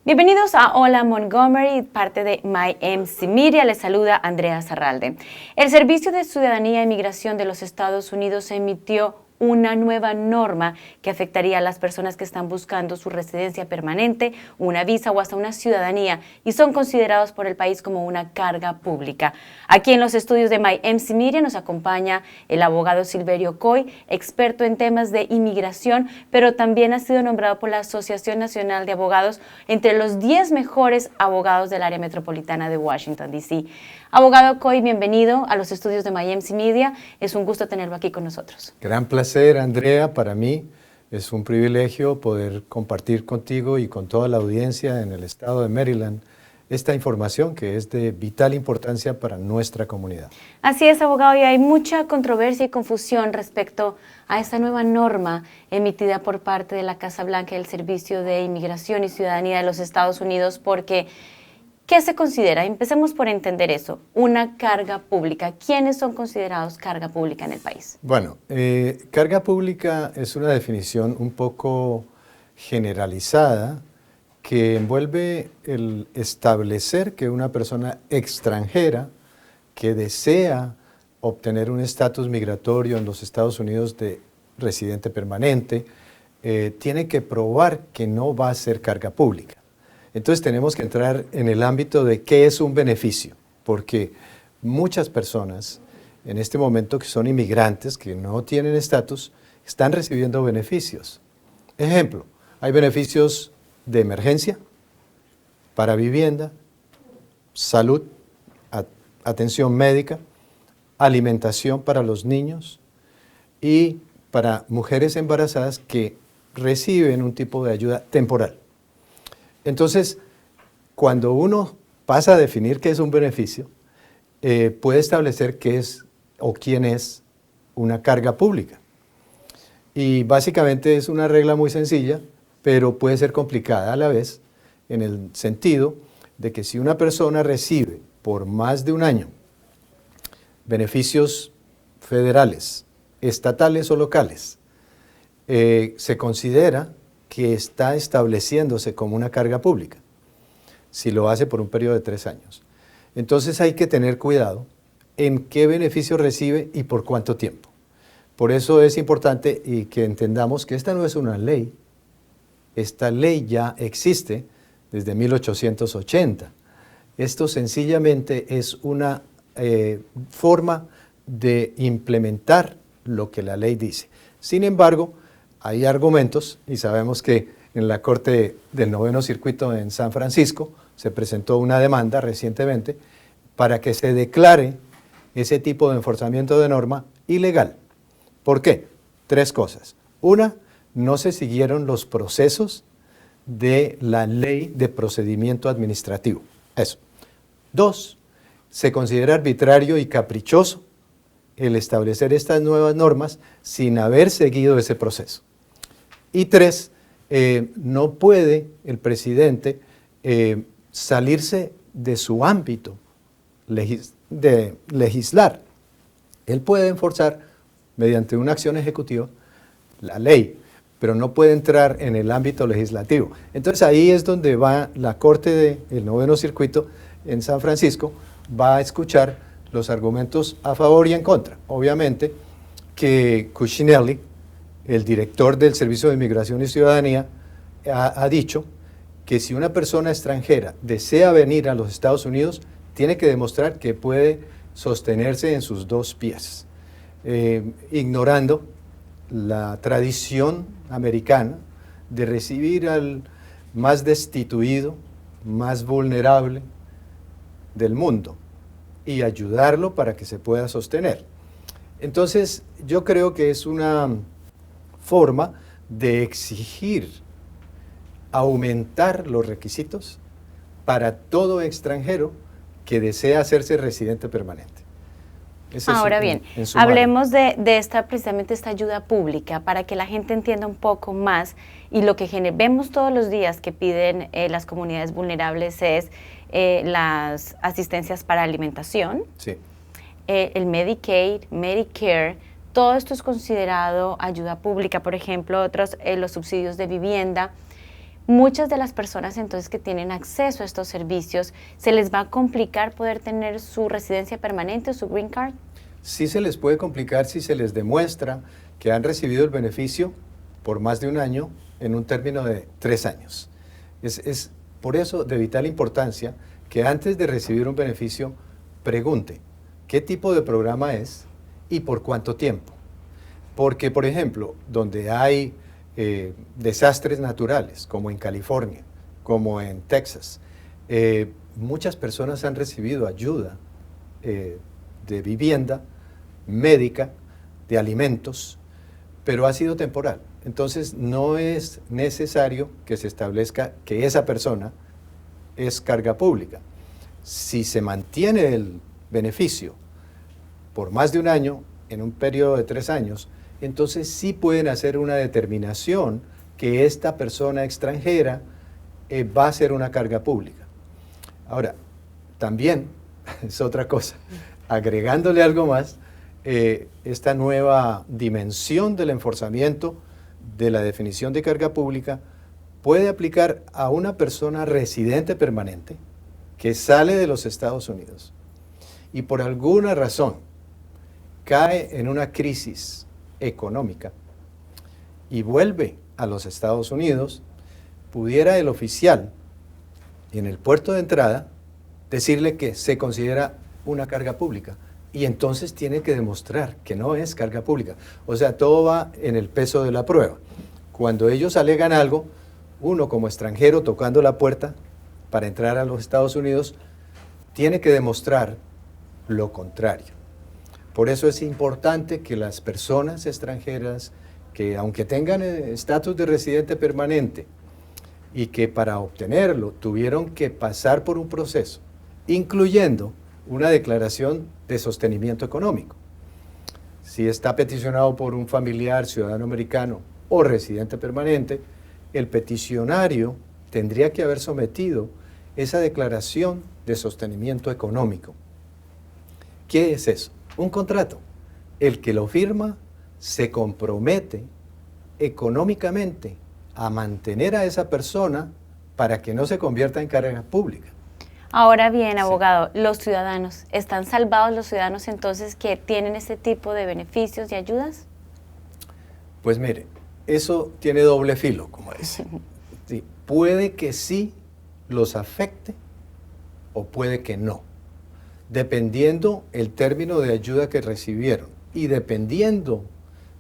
Bienvenidos a Hola Montgomery, parte de MyMC Media. Les saluda Andrea Zarralde. El Servicio de Ciudadanía e Migración de los Estados Unidos emitió una nueva norma que afectaría a las personas que están buscando su residencia permanente, una visa o hasta una ciudadanía y son considerados por el país como una carga pública. Aquí en los estudios de MyMC Media nos acompaña el abogado Silverio Coy, experto en temas de inmigración, pero también ha sido nombrado por la Asociación Nacional de Abogados entre los 10 mejores abogados del área metropolitana de Washington, D.C. Abogado Coy, bienvenido a los estudios de MyMC Media. Es un gusto tenerlo aquí con nosotros. Gran placer, Andrea. Para mí es un privilegio poder compartir contigo y con toda la audiencia en el estado de Maryland esta información que es de vital importancia para nuestra comunidad. Así es, abogado, y hay mucha controversia y confusión respecto a esta nueva norma emitida por parte de la Casa Blanca y el Servicio de Inmigración y Ciudadanía de los Estados Unidos, porque ¿qué se considera? Empecemos por entender eso, una carga pública. ¿Quiénes son considerados carga pública en el país? Bueno, carga pública es una definición un poco generalizada que envuelve el establecer que una persona extranjera que desea obtener un estatus migratorio en los Estados Unidos de residente permanente, tiene que probar que no va a ser carga pública. Entonces tenemos que entrar en el ámbito de qué es un beneficio, porque muchas personas en este momento que son inmigrantes, que no tienen estatus, están recibiendo beneficios. Ejemplo, hay beneficios de emergencia, para vivienda, salud, atención médica, alimentación para los niños y para mujeres embarazadas que reciben un tipo de ayuda temporal. Entonces, cuando uno pasa a definir qué es un beneficio, puede establecer qué es o quién es una carga pública. Y básicamente es una regla muy sencilla, pero puede ser complicada a la vez, en el sentido de que si una persona recibe por más de un año beneficios federales, estatales o locales, se considera que está estableciéndose como una carga pública, si lo hace por un periodo de 3 años. Entonces hay que tener cuidado en qué beneficio recibe y por cuánto tiempo. Por eso es importante y que entendamos que esta no es una ley. Esta ley ya existe desde 1880. Esto sencillamente es una forma de implementar lo que la ley dice. Sin embargo, hay argumentos y sabemos que en la Corte del Noveno Circuito en San Francisco se presentó una demanda recientemente para que se declare ese tipo de enforzamiento de norma ilegal. ¿Por qué? 3 cosas. Una, no se siguieron los procesos de la ley de procedimiento administrativo. Eso. 2, se considera arbitrario y caprichoso el establecer estas nuevas normas sin haber seguido ese proceso. Y 3, no puede el presidente salirse de su ámbito de legislar. Él puede enforzar mediante una acción ejecutiva la ley, pero no puede entrar en el ámbito legislativo. Entonces ahí es donde va la Corte del Noveno Circuito en San Francisco, va a escuchar los argumentos a favor y en contra. Obviamente que Cuccinelli, el director del Servicio de Inmigración y Ciudadanía, ha dicho que si una persona extranjera desea venir a los Estados Unidos, tiene que demostrar que puede sostenerse en sus 2 pies, ignorando la tradición americana de recibir al más destituido, más vulnerable del mundo y ayudarlo para que se pueda sostener. Entonces, yo creo que es una forma de exigir aumentar los requisitos para todo extranjero que desea hacerse residente permanente. Ahora bien, hablemos de precisamente esta ayuda pública para que la gente entienda un poco más, y lo que vemos todos los días que piden las comunidades vulnerables es las asistencias para alimentación, sí, el Medicaid, Medicare. Todo esto es considerado ayuda pública, por ejemplo, otros los subsidios de vivienda. Muchas de las personas entonces que tienen acceso a estos servicios, ¿se les va a complicar poder tener su residencia permanente o su green card? Sí se les puede complicar si se les demuestra que han recibido el beneficio por más de un año en un término de 3 años. Es por eso de vital importancia que antes de recibir un beneficio pregunte qué tipo de programa es y por cuánto tiempo. Porque, por ejemplo, donde hay desastres naturales, como en California, como en Texas, muchas personas han recibido ayuda de vivienda, médica, de alimentos, pero ha sido temporal. Entonces no es necesario que se establezca que esa persona es carga pública. Si se mantiene el beneficio por más de un año, en un periodo de 3 años, entonces sí pueden hacer una determinación que esta persona extranjera va a ser una carga pública. Ahora, también es otra cosa, agregándole algo más, esta nueva dimensión del enforzamiento de la definición de carga pública puede aplicar a una persona residente permanente que sale de los Estados Unidos y por alguna razón cae en una crisis económica y vuelve a los Estados Unidos, pudiera el oficial en el puerto de entrada decirle que se considera una carga pública y entonces tiene que demostrar que no es carga pública. O sea, todo va en el peso de la prueba. Cuando ellos alegan algo, uno como extranjero tocando la puerta para entrar a los Estados Unidos tiene que demostrar lo contrario. Por eso es importante que las personas extranjeras que aunque tengan estatus de residente permanente y que para obtenerlo tuvieron que pasar por un proceso, incluyendo una declaración de sostenimiento económico. Si está peticionado por un familiar, ciudadano americano o residente permanente, el peticionario tendría que haber sometido esa declaración de sostenimiento económico. ¿Qué es eso? Un contrato. El que lo firma se compromete económicamente a mantener a esa persona para que no se convierta en carga pública. Ahora bien, abogado, los ciudadanos, ¿están salvados los ciudadanos entonces que tienen este tipo de beneficios y ayudas? Pues mire, eso tiene doble filo, como dice. Sí, puede que sí los afecte o puede que no, dependiendo el término de ayuda que recibieron y dependiendo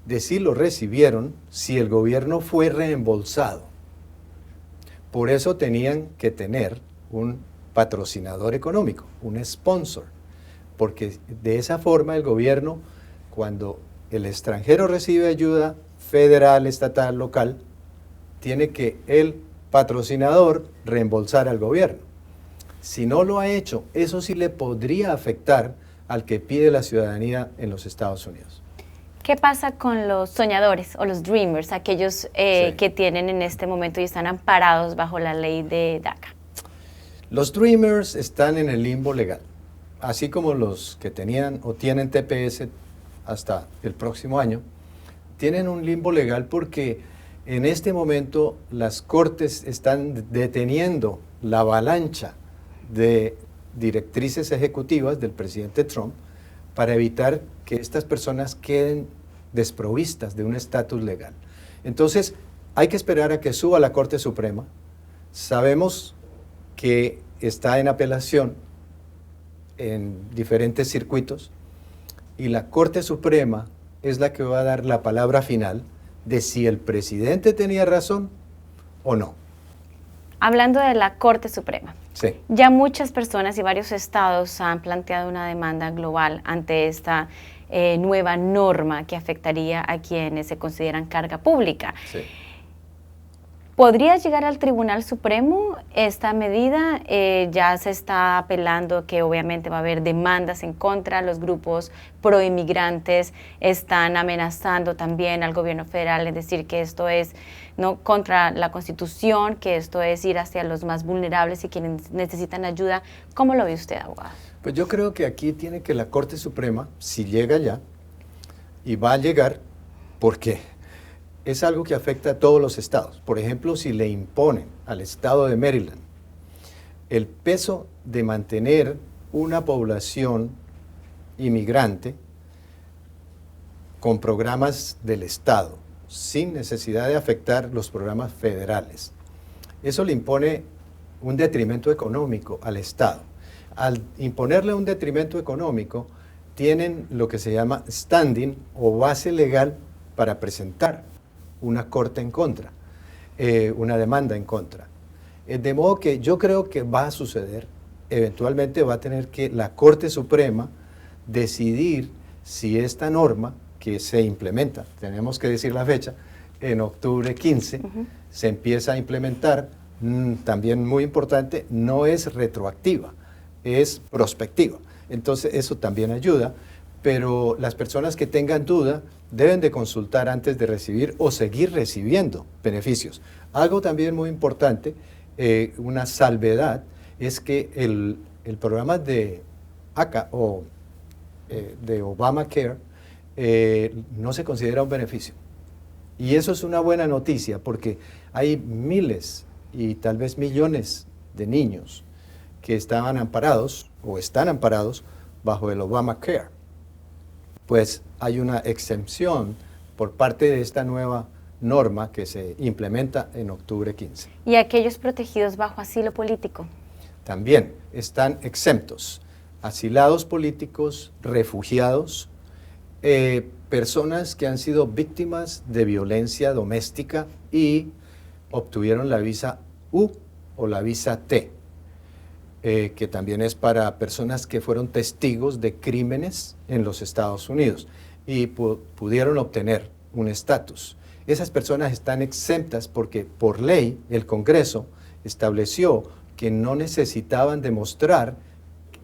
de si lo recibieron, si el gobierno fue reembolsado. Por eso tenían que tener un patrocinador económico, un sponsor, porque de esa forma el gobierno, cuando el extranjero recibe ayuda federal, estatal, local, tiene que el patrocinador reembolsar al gobierno. Si no lo ha hecho, eso sí le podría afectar al que pide la ciudadanía en los Estados Unidos. ¿Qué pasa con los soñadores o los dreamers, aquellos que tienen en este momento y están amparados bajo la ley de DACA? Los dreamers están en el limbo legal, así como los que tenían o tienen TPS hasta el próximo año, tienen un limbo legal porque en este momento las cortes están deteniendo la avalancha de directrices ejecutivas del presidente Trump para evitar que estas personas queden desprovistas de un estatus legal. Entonces, hay que esperar a que suba la Corte Suprema. Sabemos que está en apelación en diferentes circuitos y la Corte Suprema es la que va a dar la palabra final de si el presidente tenía razón o no. Hablando de la Corte Suprema, sí, ya muchas personas y varios estados han planteado una demanda global ante esta nueva norma que afectaría a quienes se consideran carga pública. sí. ¿Podría llegar al Tribunal Supremo esta medida? Ya se está apelando que obviamente va a haber demandas en contra, los grupos proinmigrantes están amenazando también al gobierno federal, es decir, que esto es no contra la Constitución, que esto es ir hacia los más vulnerables y quienes necesitan ayuda. ¿Cómo lo ve usted, abogado? Pues yo creo que aquí tiene que la Corte Suprema, si llega ya, y va a llegar, porque es algo que afecta a todos los estados. Por ejemplo, si le imponen al estado de Maryland el peso de mantener una población inmigrante con programas del estado, sin necesidad de afectar los programas federales, eso le impone un detrimento económico al estado. Al imponerle un detrimento económico, tienen lo que se llama standing o base legal para presentar una corte en contra, una demanda en contra. De modo que yo creo que va a suceder, eventualmente va a tener que la Corte Suprema decidir si esta norma que se implementa, tenemos que decir la fecha, en octubre 15, se empieza a implementar, también muy importante, no es retroactiva, es prospectiva. Entonces eso también ayuda, pero las personas que tengan duda deben de consultar antes de recibir o seguir recibiendo beneficios. Algo también muy importante, una salvedad, es que el programa de ACA o de Obamacare no se considera un beneficio. Y eso es una buena noticia porque hay miles y tal vez millones de niños que estaban amparados o están amparados bajo el Obamacare. Pues hay una exención por parte de esta nueva norma que se implementa en octubre 15. ¿Y aquellos protegidos bajo asilo político? También están exentos, asilados políticos, refugiados, personas que han sido víctimas de violencia doméstica y obtuvieron la visa U o la visa T, que también es para personas que fueron testigos de crímenes en los Estados Unidos y pudieron obtener un estatus. Esas personas están exentas porque por ley el Congreso estableció que no necesitaban demostrar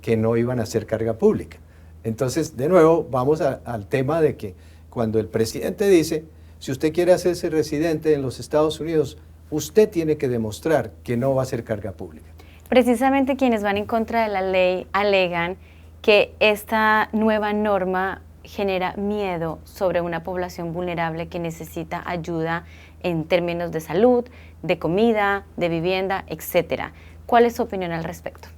que no iban a ser carga pública. Entonces, de nuevo, vamos al tema de que cuando el presidente dice, si usted quiere hacerse residente en los Estados Unidos, usted tiene que demostrar que no va a ser carga pública. Precisamente quienes van en contra de la ley alegan que esta nueva norma genera miedo sobre una población vulnerable que necesita ayuda en términos de salud, de comida, de vivienda, etc. ¿Cuál es su opinión al respecto?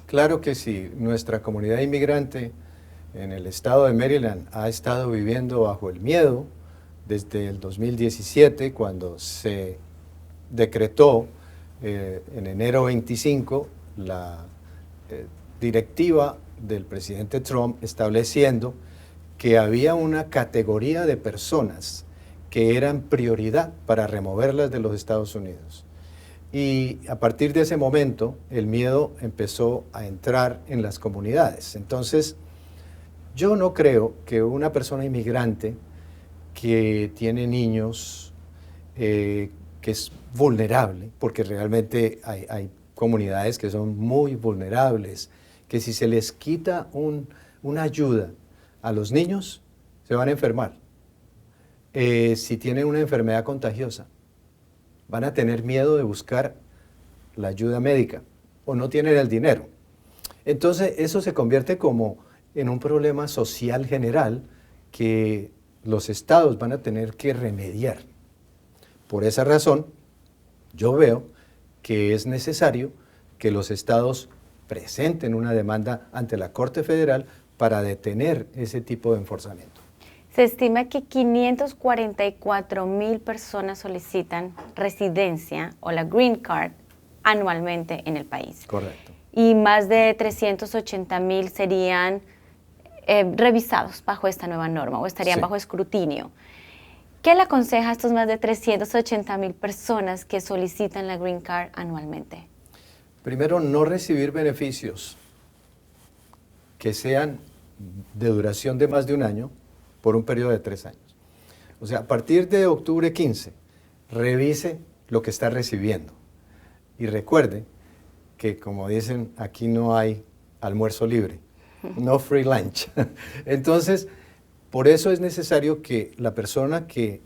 Claro que sí, nuestra comunidad inmigrante en el estado de Maryland ha estado viviendo bajo el miedo desde el 2017, cuando se decretó en enero 25 la directiva del presidente Trump estableciendo que había una categoría de personas que eran prioridad para removerlas de los Estados Unidos. Y a partir de ese momento, el miedo empezó a entrar en las comunidades. Entonces, yo no creo que una persona inmigrante que tiene niños, que es vulnerable, porque realmente hay comunidades que son muy vulnerables, que si se les quita una ayuda a los niños, se van a enfermar. Si tienen una enfermedad contagiosa, van a tener miedo de buscar la ayuda médica o no tienen el dinero. Entonces eso se convierte como en un problema social general que los estados van a tener que remediar. Por esa razón, yo veo que es necesario que los estados presenten una demanda ante la Corte Federal para detener ese tipo de enforzamiento. Se estima que 544,000 personas solicitan residencia o la Green Card anualmente en el país. Correcto. Y más de 380,000 serían revisados bajo esta nueva norma o estarían bajo escrutinio. ¿Qué le aconseja a estos más de 380,000 personas que solicitan la Green Card anualmente? Primero, no recibir beneficios que sean de duración de más de un año por un periodo de 3 años. O sea, a partir de octubre 15, revise lo que está recibiendo. Y recuerde que, como dicen, aquí no hay almuerzo libre, no free lunch. Entonces, por eso es necesario que la persona que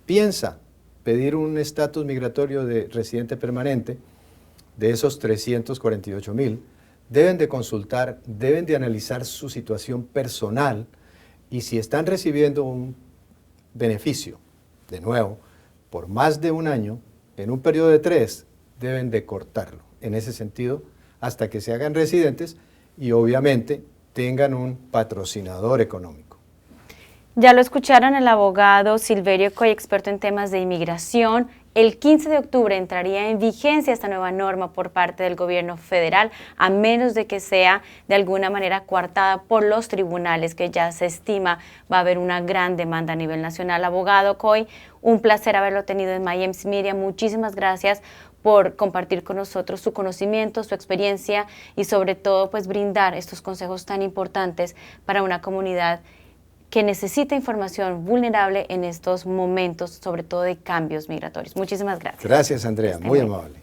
piensa pedir un estatus migratorio de residente permanente, de esos 348,000, deben de consultar, deben de analizar su situación personal y si están recibiendo un beneficio, de nuevo, por más de un año, en un periodo de 3, deben de cortarlo. En ese sentido, hasta que se hagan residentes y obviamente tengan un patrocinador económico. Ya lo escucharon, el abogado Silverio Coy, experto en temas de inmigración. El 15 de octubre entraría en vigencia esta nueva norma por parte del gobierno federal, a menos de que sea de alguna manera coartada por los tribunales, que ya se estima va a haber una gran demanda a nivel nacional. Abogado Coy, un placer haberlo tenido en My Media. Muchísimas gracias por compartir con nosotros su conocimiento, su experiencia y sobre todo pues brindar estos consejos tan importantes para una comunidad que necesita información vulnerable en estos momentos, sobre todo de cambios migratorios. Muchísimas gracias. Gracias, Andrea, muy amable.